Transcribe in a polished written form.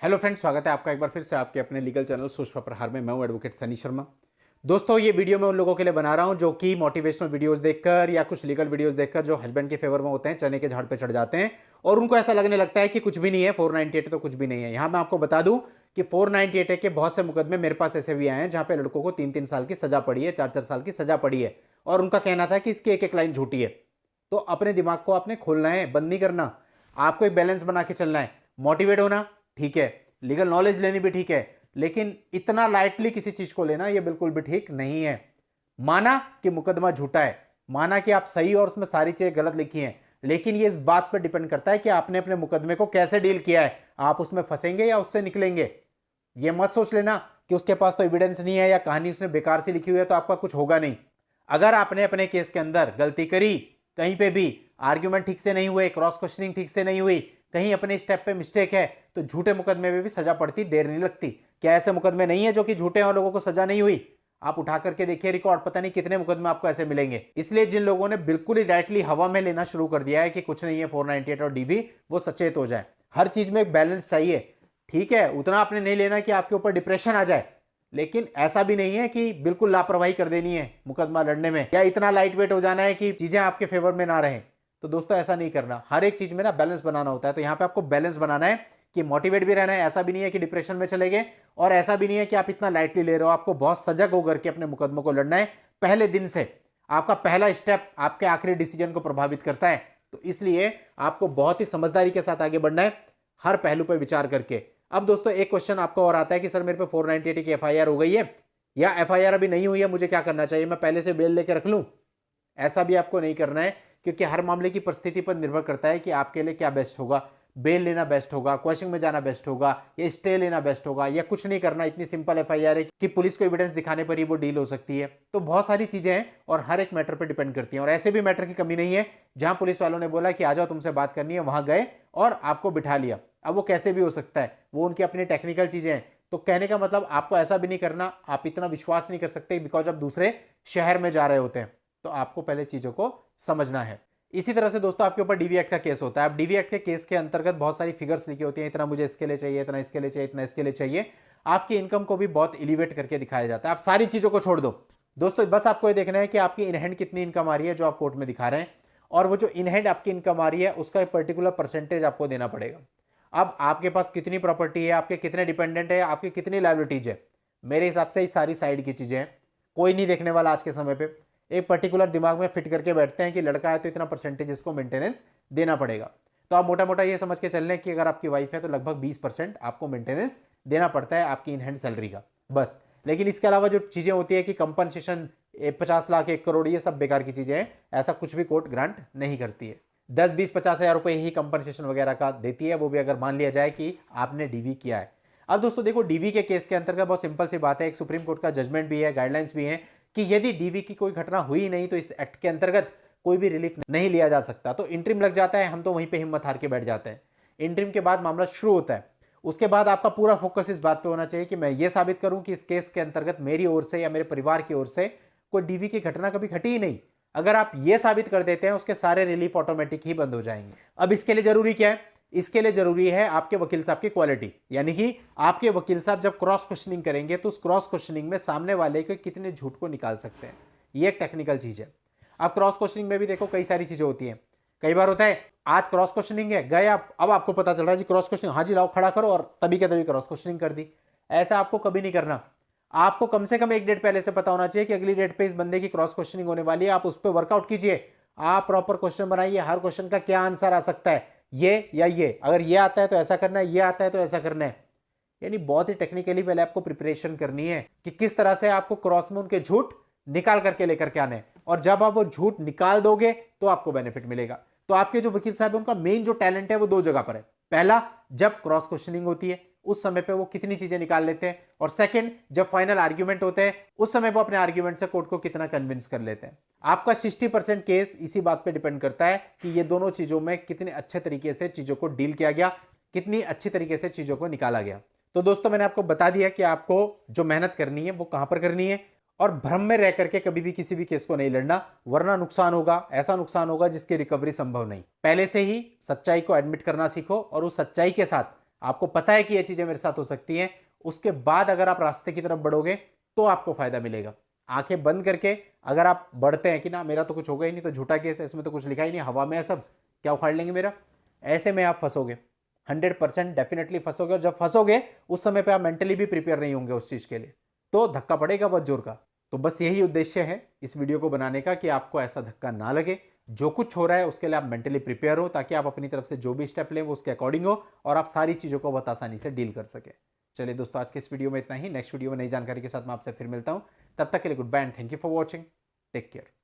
Hello friends, स्वागत है आपका एक बार फिर से आपके अपने लीगल चैनल सोच पर प्रहार में। मैं हूं एडवोकेट सनी शर्मा। दोस्तों, ये वीडियो मैं उन लोगों के लिए बना रहा हूं जो कि मोटिवेशनल वीडियोस देखकर या कुछ लीगल वीडियोस देखकर जो हस्बैंड के फेवर में होते हैं, चने के झाड़ पे चढ़ जाते हैं और उनको ऐसा लगने लगता है कि कुछ भी नहीं है, 498 तो कुछ भी नहीं है। यहां मैं आपको बता दूं कि 498 के बहुत से मुकदमे मेरे पास ऐसे भी आए हैं जहां पे लड़कों को 3-3 साल की सजा पड़ी है, 4-4 साल की सजा पड़ी है और उनका कहना था कि इसकी एक एक लाइन झूठी है। तो अपने दिमाग को आपने खोलना है, बंद नहीं करना। आपको एक बैलेंस बना के चलना है। मोटिवेट होना ठीक है, लीगल नॉलेज लेनी भी ठीक है, लेकिन इतना लाइटली किसी चीज को लेना यह बिल्कुल भी ठीक नहीं है। माना कि मुकदमा झूठा है, माना कि आप सही और उसमें सारी चीजें गलत लिखी हैं, लेकिन यह इस बात पर डिपेंड करता है कि आपने अपने मुकदमे को कैसे डील किया है। आप उसमें फंसेंगे या उससे निकलेंगे। यह मत सोच लेना कि उसके पास तो एविडेंस नहीं है या कहानी उसने बेकार से लिखी हुई है तो आपका कुछ होगा नहीं। अगर आपने अपने केस के अंदर गलती करी, कहीं पे भी आर्ग्यूमेंट ठीक से नहीं हुए, क्रॉस क्वेश्चनिंग ठीक से नहीं हुई, कहीं अपने स्टेप पे मिस्टेक है, तो झूठे मुकदमे में भी सजा पड़ती देर नहीं लगती। क्या ऐसे मुकदमे नहीं है जो कि झूठे और लोगों को सजा नहीं हुई? आप उठा करके देखिए रिकॉर्ड, पता नहीं कितने मुकदमे आपको ऐसे मिलेंगे। इसलिए जिन लोगों ने बिल्कुल ही डायरेक्टली हवा में लेना शुरू कर दिया है कि कुछ नहीं है 498 और डीवी, वो सचेत हो जाए। हर चीज में एक बैलेंस चाहिए। ठीक है, उतना आपने नहीं लेना कि आपके ऊपर डिप्रेशन आ जाए, लेकिन ऐसा भी नहीं है कि बिल्कुल लापरवाही कर देनी है मुकदमा लड़ने में, या इतना लाइट वेट हो जाना है कि चीजें आपके फेवर में ना रहें। तो दोस्तों, ऐसा नहीं करना। हर एक चीज में ना बैलेंस बनाना होता है। तो यहां पे आपको बैलेंस बनाना है कि मोटिवेट भी रहना है। ऐसा भी नहीं है कि डिप्रेशन में चले गए और ऐसा भी नहीं है कि आप इतना लाइटली ले रहे हो। आपको बहुत सजग होकर के अपने मुकदमों को लड़ना है। पहले दिन से आपका पहला स्टेप आपके आखिरी डिसीजन को प्रभावित करता है। तो इसलिए आपको बहुत ही समझदारी के साथ आगे बढ़ना है, हर पहलू पर विचार करके। अब दोस्तों, एक क्वेश्चन आपको और आता है कि सर मेरे पे 498 की एफआईआर हो गई है या एफआईआर अभी नहीं हुई है, मुझे क्या करना चाहिए? मैं पहले से बेल लेके रख लूं? ऐसा भी आपको नहीं करना है, क्योंकि हर मामले की परिस्थिति पर निर्भर करता है कि आपके लिए क्या बेस्ट होगा। बेल लेना बेस्ट होगा, क्वेश्चन में जाना बेस्ट होगा, या स्टे लेना बेस्ट होगा, या कुछ नहीं करना। इतनी सिंपल एफआईआर है कि पुलिस को एविडेंस दिखाने पर ही वो डील हो सकती है। तो बहुत सारी चीजें हैं और हर एक मैटर पर डिपेंड करती हैं। और ऐसे भी मैटर की कमी नहीं है जहां पुलिस वालों ने बोला कि आ जाओ तुमसे बात करनी है, वहां गए और आपको बिठा लिया। अब वो कैसे भी हो सकता है, वो उनकी अपनी टेक्निकल चीजें हैं। तो कहने का मतलब आपको ऐसा भी नहीं करना, आप इतना विश्वास नहीं कर सकते बिकॉज आप दूसरे शहर में जा रहे होते हैं। तो आपको पहले चीजों को समझना है। इसी तरह से दोस्तों, आपके ऊपर डीवी एक्ट का केस होता है। अब डीवी एक्ट के केस के अंतर्गत बहुत सारी फिगर्स लिखी होती हैं, इतना मुझे इसके लिए चाहिए, इतना इसके लिए चाहिए, इतना इसके लिए चाहिए। आपकी इनकम को भी बहुत एलिवेट करके दिखाया जाता है। आप सारी चीजों को छोड़ दो दोस्तों, बस आपको ये देखना है कि आपकी इन हैंड कितनी इनकम आ रही है जो आप कोर्ट में दिखा रहे हैं, और वो जो इन हैंड आपकी इनकम आ रही है उसका एक पर्टिकुलर परसेंटेज आपको देना पड़ेगा। अब आपके पास कितनी प्रॉपर्टी है, आपके कितने डिपेंडेंट है, आपकी कितनी लायबिलिटीज है, मेरे हिसाब से ये सारी साइड की चीजें हैं। कोई नहीं देखने वाला आज के समय पे। एक पर्टिकुलर दिमाग में फिट करके बैठते हैं कि लड़का है तो इतना परसेंटेज इसको मेंटेनेंस देना पड़ेगा। तो आप मोटा मोटा ये समझ के चल रहे हैं कि अगर आपकी वाइफ है तो लगभग 20% आपको मेंटेनेंस देना पड़ता है आपकी इन हैंड सैलरी का, बस। लेकिन इसके अलावा जो चीजें होती है कि कंपनसेशन 50 लाख 1 करोड़, ये सब बेकार की चीजें हैं। ऐसा कुछ भी कोर्ट ग्रांट नहीं करती है। 10-20-50 हज़ार रुपए ही कंपनसेशन वगैरह का देती है, वो भी अगर मान लिया जाए कि आपने डीवी किया है। अब दोस्तों देखो, डीवी के केस के अंतर्गत बहुत सिंपल सी बात है, एक सुप्रीम कोर्ट का जजमेंट भी है, गाइडलाइंस भी है कि यदि डीवी की कोई घटना हुई नहीं तो इस एक्ट के अंतर्गत कोई भी रिलीफ नहीं लिया जा सकता। तो इंटरिम लग जाता है, हम तो वहीं पे हिम्मत हार के बैठ जाते हैं। इंटरिम के बाद मामला शुरू होता है। उसके बाद आपका पूरा फोकस इस बात पे होना चाहिए कि मैं ये साबित करूं कि इस केस के अंतर्गत मेरी ओर से या मेरे परिवार की ओर से कोई डीवी की घटना कभी घटी ही नहीं। अगर आप ये साबित कर देते हैं, उसके सारे रिलीफ ऑटोमेटिक ही बंद हो जाएंगे। अब इसके लिए जरूरी क्या है? इसके लिए जरूरी है आपके वकील साहब की क्वालिटी, यानी कि आपके वकील साहब जब क्रॉस क्वेश्चनिंग करेंगे तो उस क्रॉस क्वेश्चनिंग में सामने वाले के कितने झूठ को निकाल सकते हैं। ये एक टेक्निकल चीज है। आप क्रॉस क्वेश्चनिंग में भी देखो कई सारी चीजें होती हैं। कई बार होता है आज क्रॉस क्वेश्चनिंग है, गए आप, अब आपको पता चल रहा है जी क्रॉस क्वेश्चनिंग, हाँ जी लाओ खड़ा करो, और तभी के तभी क्रॉस क्वेश्चनिंग कर दी। ऐसा आपको कभी नहीं करना। आपको कम से कम एक डेट पहले से पता होना चाहिए कि अगली डेट पे इस बंदे की क्रॉस क्वेश्चनिंग होने वाली है। आप उस पर वर्कआउट कीजिए, आप प्रॉपर क्वेश्चन बनाइए, हर क्वेश्चन का क्या आंसर आ सकता है, ये या ये, अगर ये आता है तो ऐसा करना है, ये आता है तो ऐसा करना है। यानी बहुत ही टेक्निकली पहले आपको प्रिपरेशन करनी है कि किस तरह से आपको क्रॉस में उनके झूठ निकाल करके लेकर के आने हैं। और जब आप वो झूठ निकाल दोगे तो आपको बेनिफिट मिलेगा। तो आपके जो वकील साहब है उनका मेन जो टैलेंट है वो 2 जगह पर है। पहला, जब क्रॉस क्वेश्चनिंग होती है उस समय पे वो कितनी चीजें निकाल लेते हैं, और सेकंड, जब फाइनल आर्ग्यूमेंट होते हैं उस समय वो अपने आर्ग्यूमेंट से कोर्ट को कितना कन्विंस कर लेते हैं। आपका 60% केस इसी बात पे डिपेंड करता है कि ये दोनों चीजों में कितने अच्छे तरीके से चीजों को डील किया गया, कितनी अच्छी तरीके से चीजों को निकाला गया। तो दोस्तों, मैंने आपको बता दिया कि आपको जो मेहनत करनी है वो कहां पर करनी है, और भ्रम में रह करके कभी भी किसी भी केस को नहीं लड़ना, वरना नुकसान होगा, ऐसा नुकसान होगा जिसकी रिकवरी संभव नहीं। पहले से ही सच्चाई को एडमिट करना सीखो और उस सच्चाई के साथ आपको पता है कि ये चीजें मेरे साथ हो सकती हैं, उसके बाद अगर आप रास्ते की तरफ बढ़ोगे तो आपको फायदा मिलेगा। आंखें बंद करके अगर आप बढ़ते हैं कि ना मेरा तो कुछ होगा ही नहीं, तो झूठा केस है, इसमें तो कुछ लिखा ही नहीं, हवा में है सब, क्या उखाड़ लेंगे मेरा, ऐसे में आप फंसोगे, 100% डेफिनेटली फंसोगे। और जब फंसोगे उस समय पे आप मेंटली भी प्रिपेयर नहीं होंगे उस चीज के लिए, तो धक्का पड़ेगा बहुत जोर का। तो बस यही उद्देश्य है इस वीडियो को बनाने का, कि आपको ऐसा धक्का ना लगे, जो कुछ हो रहा है उसके लिए आप मेंटली प्रिपेयर हो, ताकि आप अपनी तरफ से जो भी स्टेप लें वो उसके अकॉर्डिंग हो और आप सारी चीजों को बहुत आसानी से डील कर सके। चलिए दोस्तों, आज के इस वीडियो में इतना ही। नेक्स्ट वीडियो में नई जानकारी के साथ मैं आपसे फिर मिलता हूं। तब तक के लिए goodbye and thank you for watching. Take care.